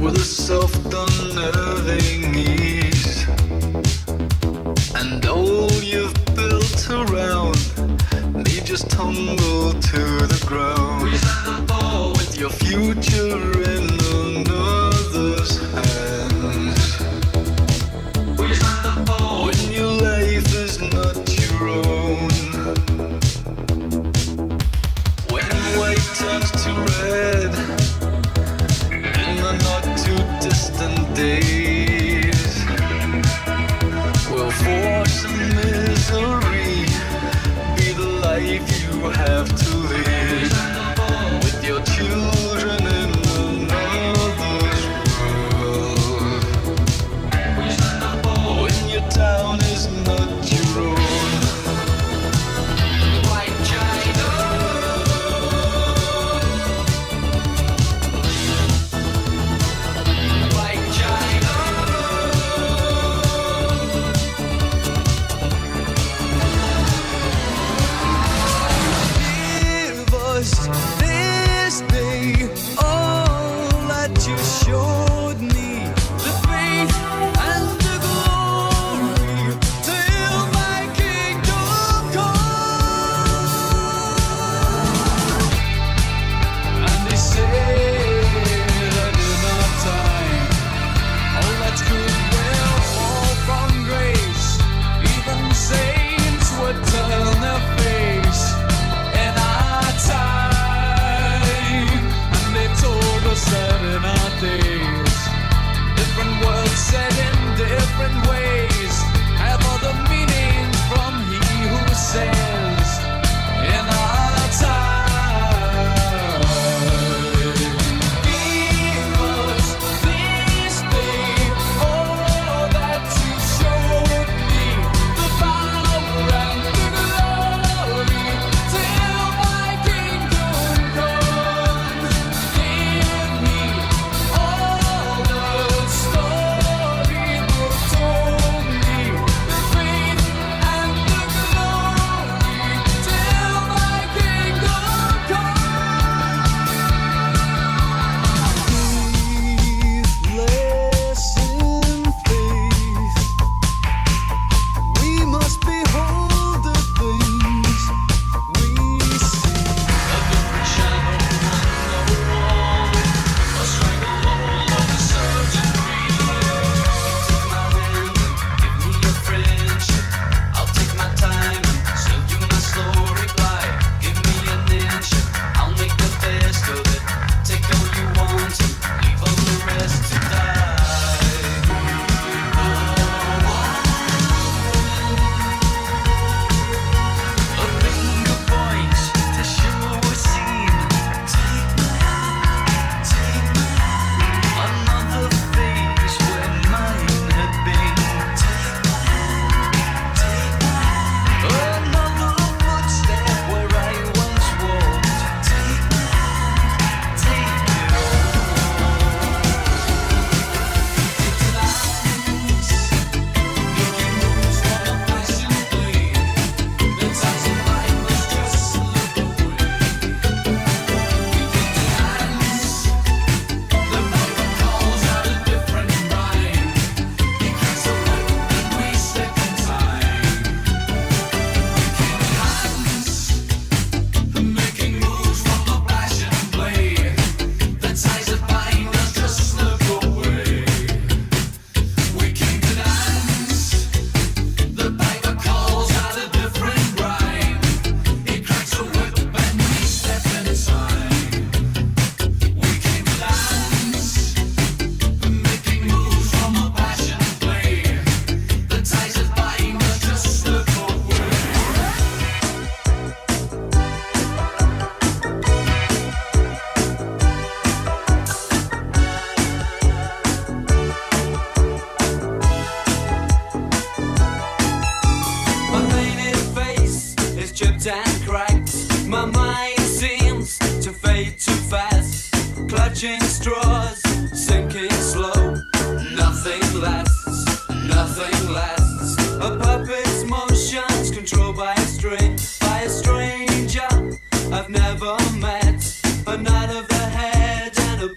with a soft unnerving ease, and all you've built around me just tumble to the ground. We stand the ball with your future in another's hands. We stand the ball when your life is not your own. When white turns to red in the not too distant days, will force and misery be the life you have to live, with your children in another's world. When your town is not your own. White China, White China. Give us this day all that you showed me, the faith and the glory, till my kingdom come. And they say that in our time, all that's good will fall from grace. Even saints would turn their face in our time. And they told us that in our days, different words said in different ways have other meanings from he who says in our time. Give us this day all that you showed me, the power and the glory, till my kingdom come. Give me all the story book told me, the faith and the glory, till my kingdom come. Faithless in faith, we must behold the things we see. A different shadow on the wall, a stranglehold on the surgeon field. Take my hand, give me your friendship. I'll take my time, serve you my slow reply. Give me an inch, I'll make the best of it. Take all you want and leave all the rest to die. A finger points to show a scene. Take my hand, another phase where mine had been. Take my hand, another footstep where I once walked. Take my hand, take it all. Making moves from a passion blade. The ties of life must just slip away. We can dance. The Bible calls out a different rhyme. It cracks a whip and we step in time. We can dance. Making moves from a passion blade. The ties that bind us just slip away. We can dance. The Bible calls out a different rhyme. It cracks a whip and we step in time. We can dance. Making moves from a passion blade. The ties that bind us just slip away. My painted face is chipped and cracked. My mind seems to fade too fast. Clutching straws, sinking slow. Nothing lasts, nothing lasts. A puppet's motions controlled by a string, by a stranger I've never met. A nod of the head and a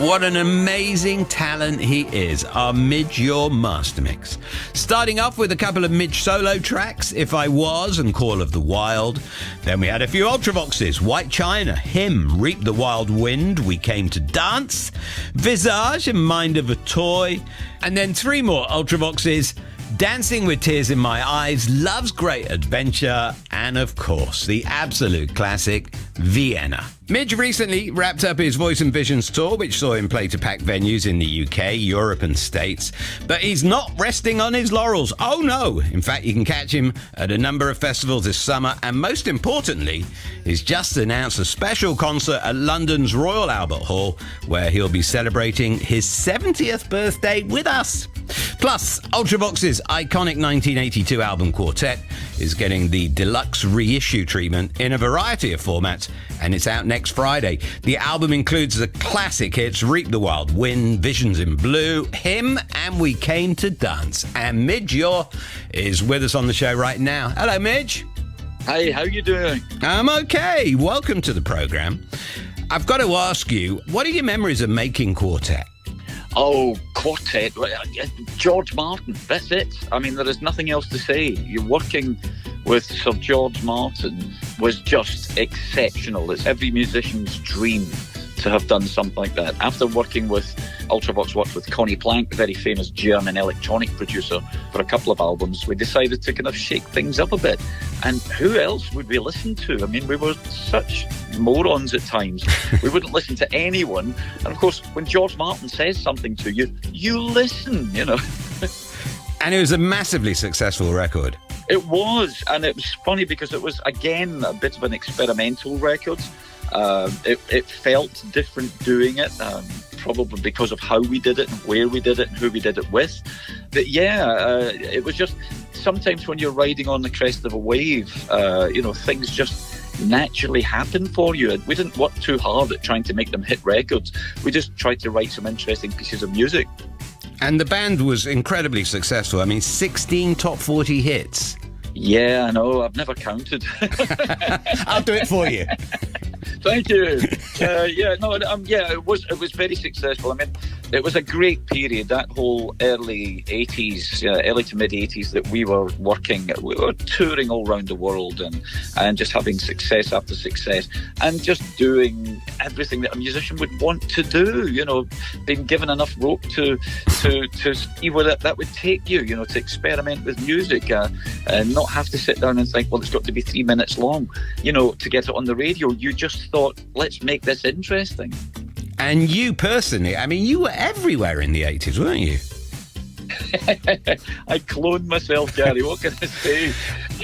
What an amazing talent he is, our Midge Ure Master Mix. Starting off with a couple of Midge solo tracks, If I Was and Call of the Wild. Then we had a few Ultravoxes, White China, Him, Reap the Wild Wind, We Came to Dance, Visage and Mind of a Toy. And then three more Ultravoxes, Dancing with Tears in My Eyes, Love's Great Adventure, and of course, the absolute classic, Vienna. Midge recently wrapped up his Voice and Visions tour, which saw him play to packed venues in the UK, Europe and States. But he's not resting on his laurels. Oh no! In fact, you can catch him at a number of festivals this summer, and most importantly, he's just announced a special concert at London's Royal Albert Hall, where he'll be celebrating his 70th birthday with us. Plus, Ultravox's iconic 1982 album Quartet is getting the deluxe reissue treatment in a variety of formats, and it's out next Friday. The album includes the classic hits Reap the Wild Wind, Visions in Blue, Him, and We Came to Dance. And Midge Ure is with us on the show right now. Hello, Midge. Hey, how you doing? I'm okay. Welcome to the programme. I've got to ask you, what are your memories of making Quartet? Oh, Quartet, George Martin, that's it. I mean, there is nothing else to say. You're working with Sir George Martin was just exceptional. It's every musician's dream to have done something like that. After working with Ultravox, worked with Connie Plank, the very famous German electronic producer, for a couple of albums, we decided to kind of shake things up a bit. And who else would we listen to? I mean, we were such morons at times. We wouldn't listen to anyone. And of course, when George Martin says something to you, you listen, you know. And it was a massively successful record. It was, and it was funny because it was, again, a bit of an experimental record. It felt different doing it, probably because of how we did it and where we did it and who we did it with. But it was just, sometimes when you're riding on the crest of a wave, things just naturally happen for you. We didn't work too hard at trying to make them hit records. We just tried to write some interesting pieces of music. And the band was incredibly successful. I mean, 16 top 40 hits. Yeah, I know. I've never counted. I'll do it for you. Thank you. It was very successful. I mean, it was a great period, that whole early 80s, early to mid 80s that we were working. We were touring all around the world and just having success after success and just doing everything that a musician would want to do, you know, being given enough rope to see where that would take you, you know, to experiment with music and not have to sit down and think, well, it's got to be 3 minutes long, you know, to get it on the radio. You just thought, let's make this interesting. And you personally, I mean, you were everywhere in the 80s, weren't you? I cloned myself, Gary. What can I say?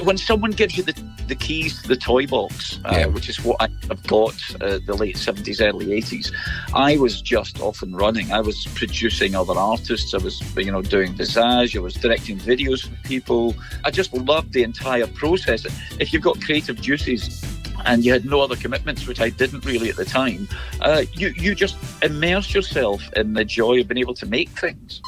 When someone gives you the keys to the toy box, which is what I've got the late 70s, early 80s, I was just off and running. I was producing other artists. I was, doing Visage. I was directing videos for people. I just loved the entire process. If you've got creative juices and you had no other commitments, which I didn't really at the time, you just immerse yourself in the joy of being able to make things.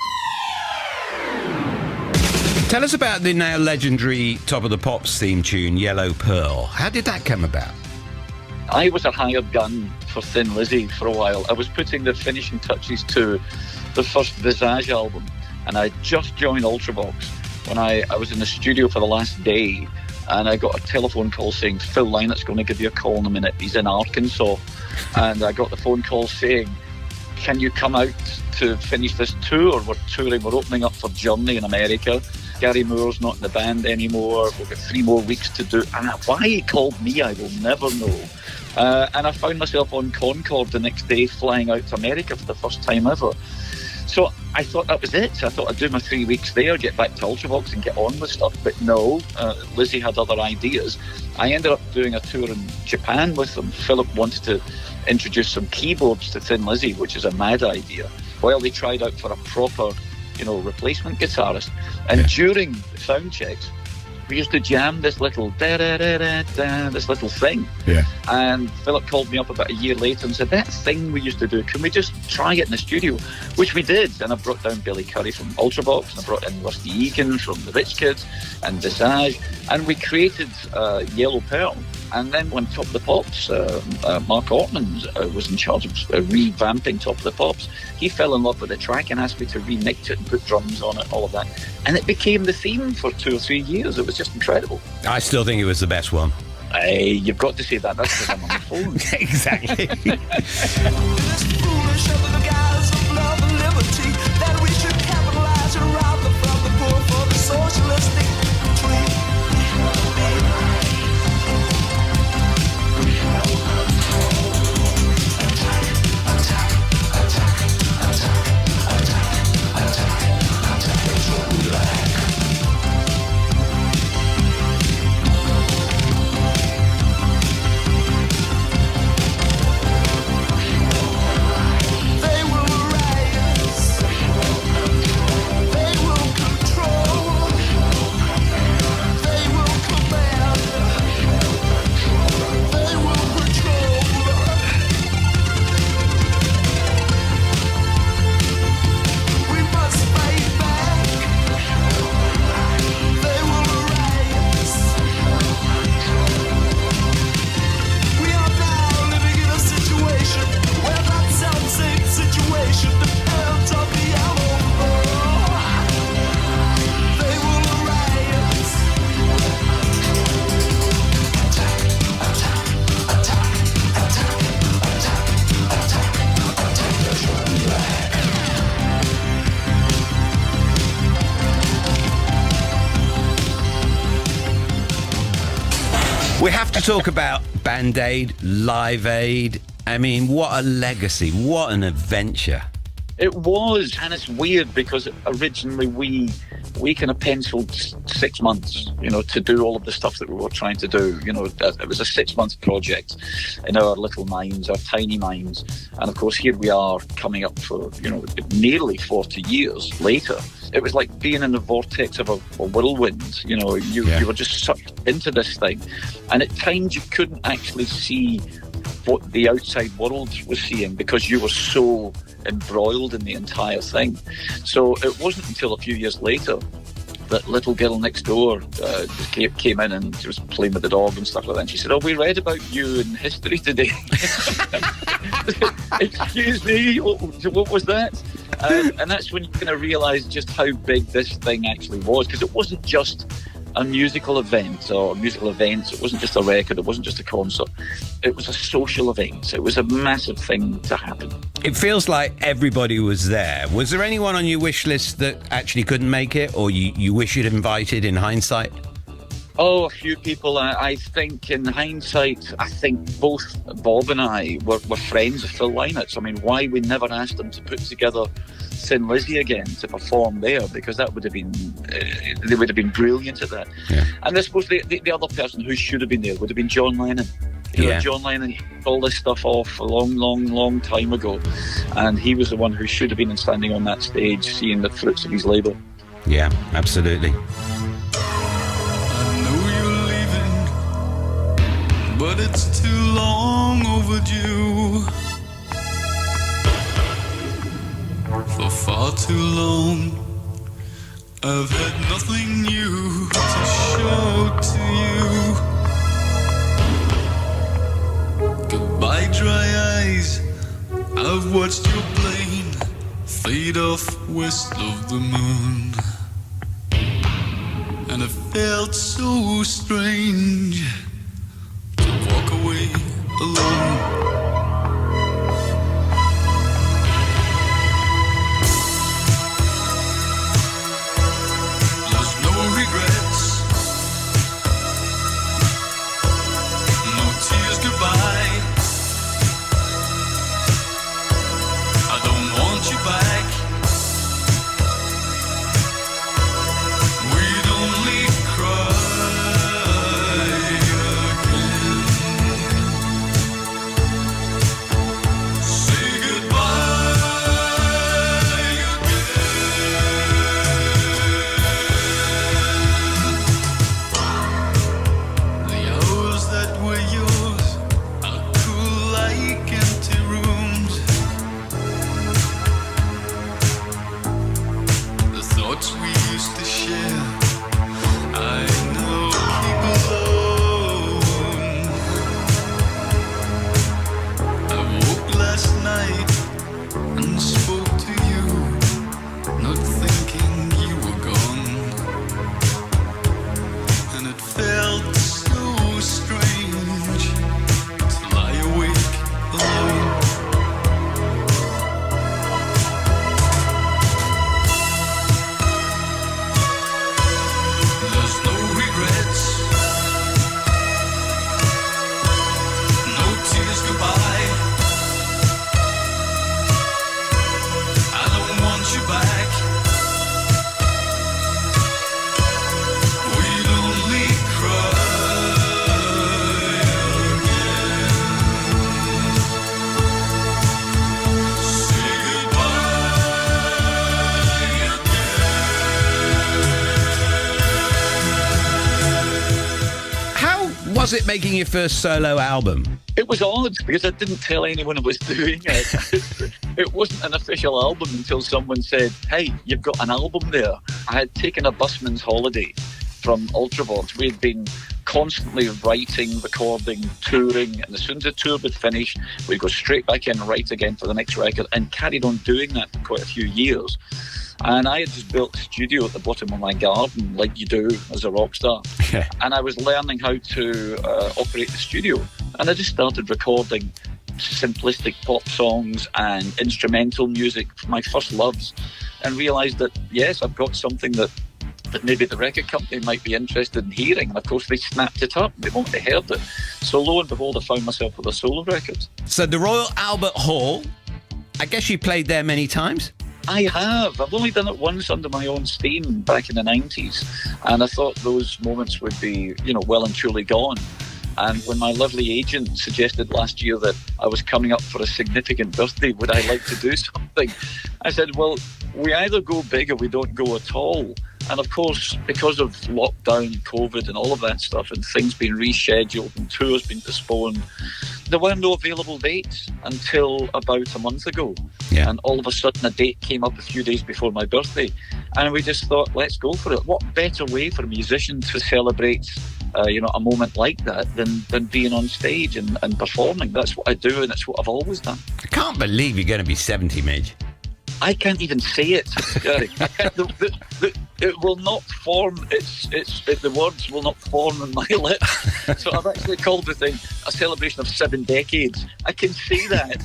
Tell us about the now legendary Top of the Pops theme tune, Yellow Pearl. How did that come about? I was a hired gun for Thin Lizzy for a while. I was putting the finishing touches to the first Visage album, and I just joined Ultravox when I was in the studio for the last day, and I got a telephone call saying, Phil Lynott's going to give you a call in a minute. He's in Arkansas. And I got the phone call saying, can you come out to finish this tour? We're touring, we're opening up for Journey in America. Gary Moore's not in the band anymore. We've got 3 more weeks to do. And why he called me, I will never know. And I found myself on Concorde the next day, flying out to America for the first time ever. So I thought that was it. I thought I'd do my 3 weeks there, get back to Ultravox and get on with stuff. But no, Lizzy had other ideas. I ended up doing a tour in Japan with them. Philip wanted to introduce some keyboards to Thin Lizzy, which is a mad idea, while they tried out for a proper, replacement guitarist. And during sound checks, we used to jam this little this little thing. Yeah. And Philip called me up about a year later and said, that thing we used to do, can we just try it in the studio? Which we did. And I brought down Billy Curry from Ultravox, and I brought in Rusty Egan from the Rich Kids and Visage, and we created Yellow Pearl. And then when Top of the Pops, Mark Ortman was in charge of revamping Top of the Pops, he fell in love with the track and asked me to remix it and put drums on it, all of that. And it became the theme for 2 or 3 years. It was just incredible. I still think it was the best one. Hey, you've got to say that. That's because I'm on the phone. Exactly. This foolish under the guise of love and liberty, that we should capitalize and rob the from the poor for the socialistic tweet. They will rise. They will control. They will command. They will patrol. We must fight back. They will rise. We are now living in a situation where that self-same situation depends on the hour. They will rise. We have to talk about Band Aid, Live Aid. I mean, what a legacy. What an adventure. It was, and it's weird because originally we kind of penciled 6 months, to do all of the stuff that we were trying to do. It was a 6-month project in our little minds, our tiny minds. And of course, here we are coming up for, nearly 40 years later. It was like being in the vortex of a whirlwind. You were just sucked into this thing. And at times you couldn't actually see what the outside world was seeing because you were so embroiled in the entire thing. So it wasn't until a few years later that little girl next door came in and she was playing with the dog and stuff like that. And she said, "Oh, we read about you in history today." Excuse me, what was that? And that's when you kind of realise just how big this thing actually was, because it wasn't just a musical event or musical events. It wasn't just a record. It wasn't just a concert. It was a social event. It was a massive thing to happen. It feels like everybody was there. Was there anyone on your wish list that actually couldn't make it, or you wish you'd invited in hindsight? Oh, a few people. I think in hindsight, I think both Bob and I were friends of Phil Lynott. I mean, why we never asked them to put together Thin Lizzy again to perform there, because that would have been, they would have been brilliant at that. Yeah. And I suppose the other person who should have been there would have been John Lennon. John Lennon hit all this stuff off a long time ago, and he was the one who should have been standing on that stage seeing the fruits of his labour. Yeah, absolutely. But it's too long overdue. For far too long, I've had nothing new to show to you. Goodbye, dry eyes. I've watched your plane fade off west of the moon, and it felt so strange to walk away alone. There's no regrets, no tears goodbye. I don't want you back. We'd only cry. was it making your first solo album? It was odd because I didn't tell anyone I was doing it. It wasn't an official album until someone said, "Hey, you've got an album there." I had taken a busman's holiday from Ultravox. We had been constantly writing, recording, touring, and as soon as the tour would finish, we'd go straight back in and write again for the next record, and carried on doing that for quite a few years. And I had just built a studio at the bottom of my garden, like you do as a rock star. Yeah. And I was learning how to operate the studio. And I just started recording simplistic pop songs and instrumental music, my first loves, and realised that, yes, I've got something that maybe the record company might be interested in hearing. And of course, they snapped it up the moment they heard it. So lo and behold, I found myself with a solo record. So the Royal Albert Hall, I guess you played there many times? I have. I've only done it once under my own steam back in the 90s. And I thought those moments would be, well and truly gone. And when my lovely agent suggested last year that I was coming up for a significant birthday, would I like to do something? I said, well, we either go big or we don't go at all. And of course, because of lockdown, COVID and all of that stuff, and things being rescheduled and tours being postponed, there were no available dates until about a month ago. Yeah. And all of a sudden a date came up a few days before my birthday. And we just thought, let's go for it. What better way for a musician to celebrate a moment like that than being on stage and performing? That's what I do, and it's what I've always done. I can't believe you're going to be 70, Midge. I can't even say it. It will not form. The words will not form in my lips. So I've actually called the thing a celebration of 7 decades. I can see that.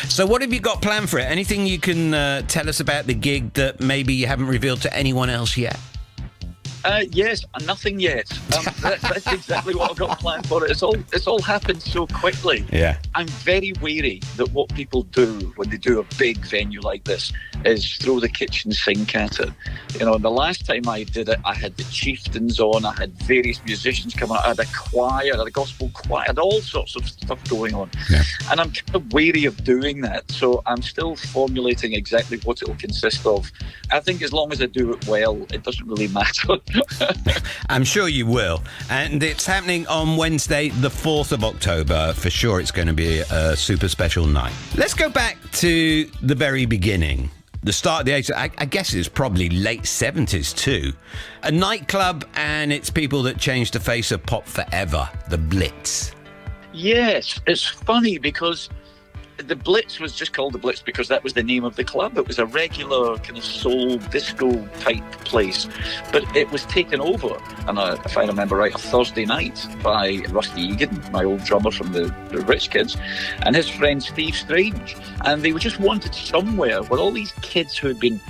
So what have you got planned for it? Anything you can tell us about the gig that maybe you haven't revealed to anyone else yet? Yes, nothing yet. That's exactly what I've got planned for it. It's all happened so quickly. Yeah. I'm very wary that what people do when they do a big venue like this is throw the kitchen sink at it. The last time I did it, I had the Chieftains on, I had various musicians coming out, I had a choir, I had a gospel choir, I had all sorts of stuff going on. Yeah. And I'm kind of wary of doing that. So I'm still formulating exactly what it'll consist of. I think as long as I do it well, it doesn't really matter. I'm sure you will. And it's happening on Wednesday, the 4th of October. For sure, it's going to be a super special night. Let's go back to the very beginning. The start of the 80s, I guess it's probably late 70s too. A nightclub and it's people that changed the face of pop forever, the Blitz. Yes, it's funny because the Blitz was just called the Blitz because that was the name of the club. It was a regular kind of soul disco type place, but it was taken over, and if I remember right, a Thursday night by Rusty Egan, my old drummer from the Rich Kids, and his friend Steve Strange. And they just wanted somewhere where all these kids who had been,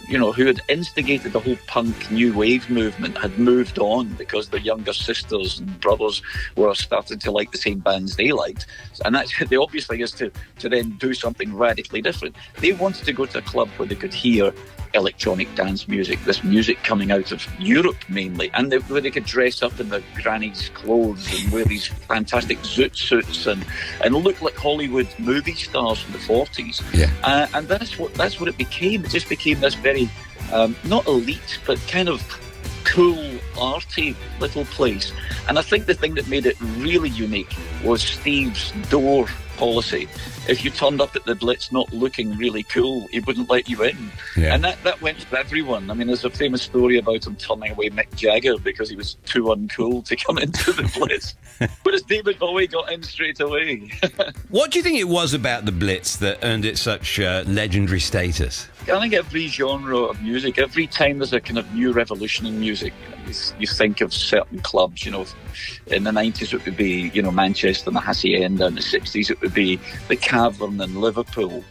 who had instigated the whole punk new wave movement had moved on because their younger sisters and brothers were starting to like the same bands they liked. And that's the obvious thing is to then do something radically different. They wanted to go to a club where they could hear electronic dance music, this music coming out of Europe mainly, and where they could dress up in their granny's clothes and wear these fantastic zoot suits and look like Hollywood movie stars from the 40s. Yeah. And that's what it became. It just became this very not elite but kind of cool, arty little place. And I think the thing that made it really unique was Steve's door policy. If you turned up at the Blitz not looking really cool, he wouldn't let you in. Yeah. And that went for everyone. I mean, there's a famous story about him turning away Mick Jagger because he was too uncool to come into the Blitz. Whereas David Bowie got in straight away. What do you think it was about the Blitz that earned it such legendary status? I think every genre of music, every time there's a kind of new revolution in music, you think of certain clubs, in the 90s it would be, Manchester and the Hacienda, and the 60s it would be the Cavern in Liverpool,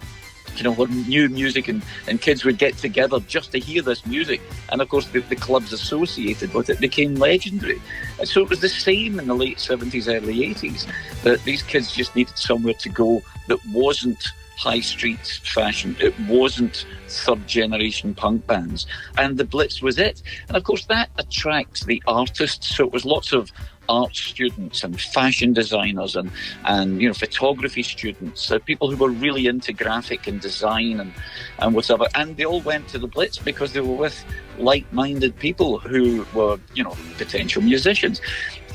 where new music and kids would get together just to hear this music. And of course the clubs associated with it became legendary. And so it was the same in the late 70s, early 80s, that these kids just needed somewhere to go that wasn't high street fashion. It wasn't third generation punk bands, and the Blitz was it. And of course that attracts the artists. So it was lots of art students and fashion designers and you know, photography students, people who were really into graphic and design and whatever, and they all went to the Blitz because they were with like-minded people who were, you know, potential musicians.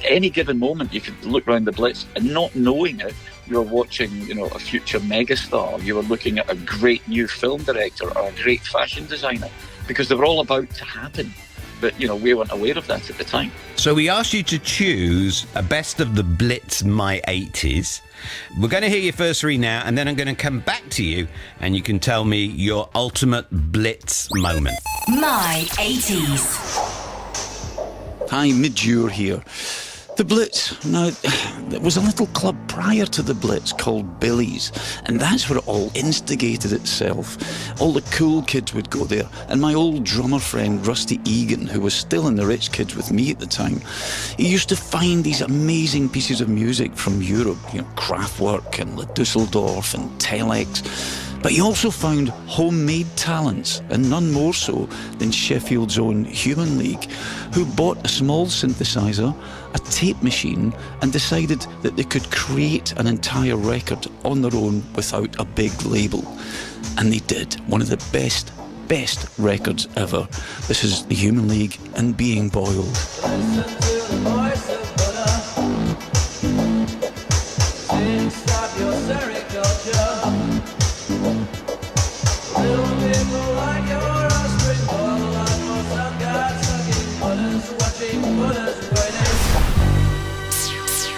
Any given moment, you could look around the Blitz and not knowing it, you were watching, you know, a future megastar. You were looking at a great new film director or a great fashion designer, because they were all about to happen. But, you know, we weren't aware of that at the time. So we asked you to choose a best of the Blitz My 80s. We're going to hear your first three now, and then I'm going to come back to you, and you can tell me your ultimate Blitz moment. My 80s. Hi, Midge Ure here. The Blitz. Now, there was a little club prior to the Blitz called Billy's, and that's where it all instigated itself. All the cool kids would go there, and my old drummer friend Rusty Egan, who was still in the Rich Kids with me at the time, he used to find these amazing pieces of music from Europe, you know, Kraftwerk and La Dusseldorf and Telex. But he also found homemade talents, and none more so than Sheffield's own Human League, who bought a small synthesizer, a tape machine, and decided that they could create an entire record on their own without a big label. And they did. One of the best records ever. This is the Human League and Being Boiled.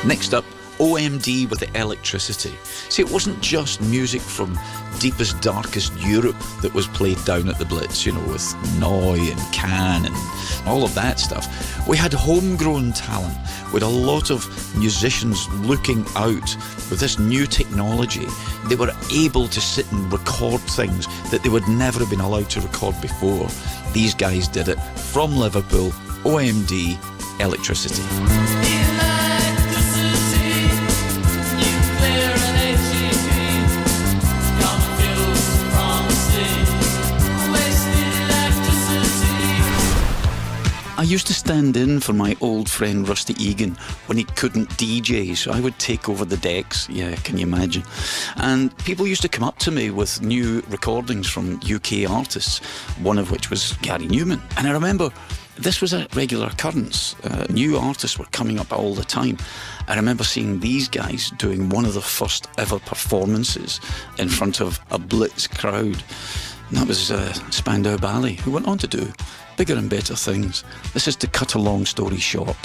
Next up, OMD with the Electricity. See, it wasn't just music from deepest, darkest Europe that was played down at the Blitz, you know, with Noy and Can and all of that stuff. We had homegrown talent with a lot of musicians looking out with this new technology. They were able to sit and record things that they would never have been allowed to record before. These guys did it from Liverpool. OMD, Electricity. I used to stand in for my old friend Rusty Egan when he couldn't DJ, so I would take over the decks. Yeah, can you imagine? And people used to come up to me with new recordings from UK artists, one of which was Gary Newman. And I remember this was a regular occurrence. New artists were coming up all the time. I remember seeing these guys doing one of the first ever performances in front of a Blitz crowd. And that was Spandau Ballet, who went on to do bigger and better things. This is to cut a long story short.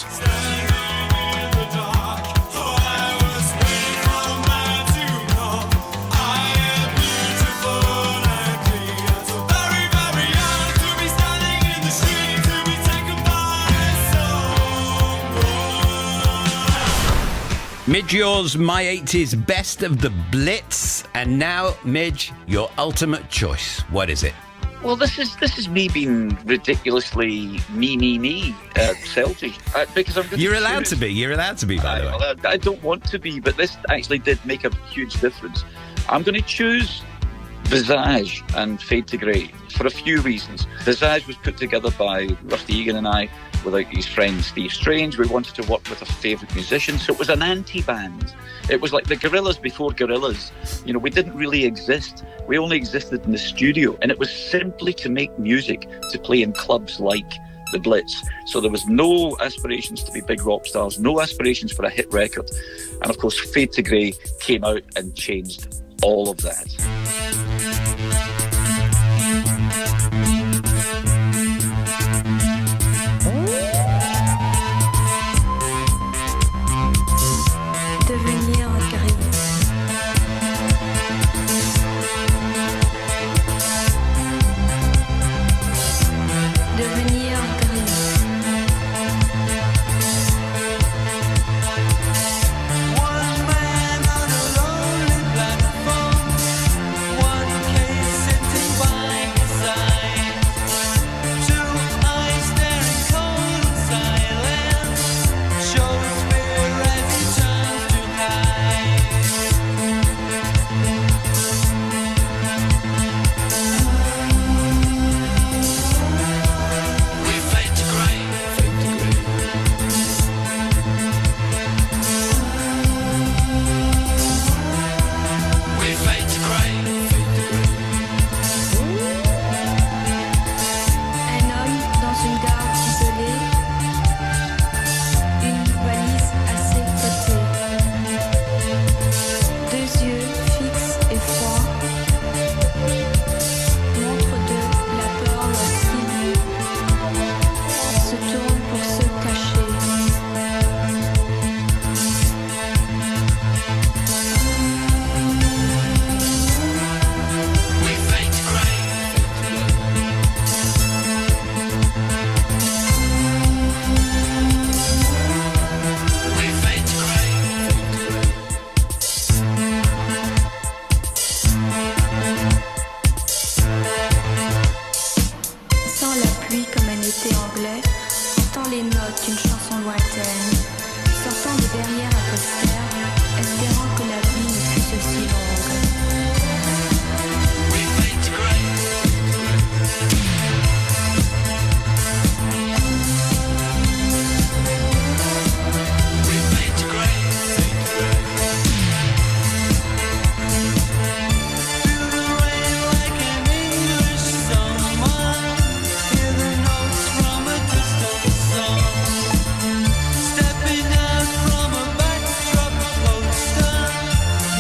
Midge Ure's My 80s Best of the Blitz. And now, Midge, your ultimate choice. What is it? Well, this is me being ridiculously me, selfish. Because I'm going You're allowed to be. You're allowed to be, by the way. I don't want to be, but this actually did make a huge difference. I'm going to choose Visage and Fade to Grey for a few reasons. Visage was put together by Rusty Egan and I with his friend Steve Strange. We wanted to work with a favourite musician, so it was an anti-band. It was like the Gorillaz before Gorillaz. You know, we didn't really exist. We only existed in the studio, and it was simply to make music to play in clubs like the Blitz. So there was no aspirations to be big rock stars, no aspirations for a hit record. And of course, Fade to Grey came out and changed all of that. One man on a lonely platform. portant les notes d'une chanson lointaine, sortant de derrière un poster, espérant que la vie ne fût aussi longue. We fade to grey. We fade to grey. Feel the rain like an English summer. Hear the notes from a distant song. Stepping out from a backdrop poster,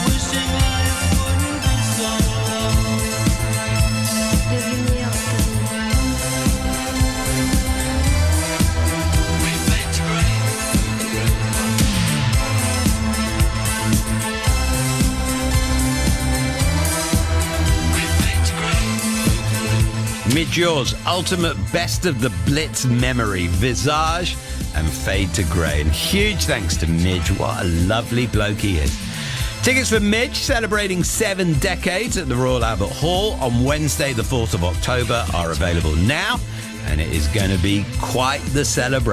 wishing life wouldn't be so long. Devenir We fade to grey. We fade to grey. Midge Ure's ultimate best of the Blitz memory, Visage and Fade to Grey. And huge thanks to Midge. What a lovely bloke he is. Tickets for Midge, celebrating 7 decades at the Royal Albert Hall on Wednesday, the 4th of October, are available now. And it is going to be quite the celebration.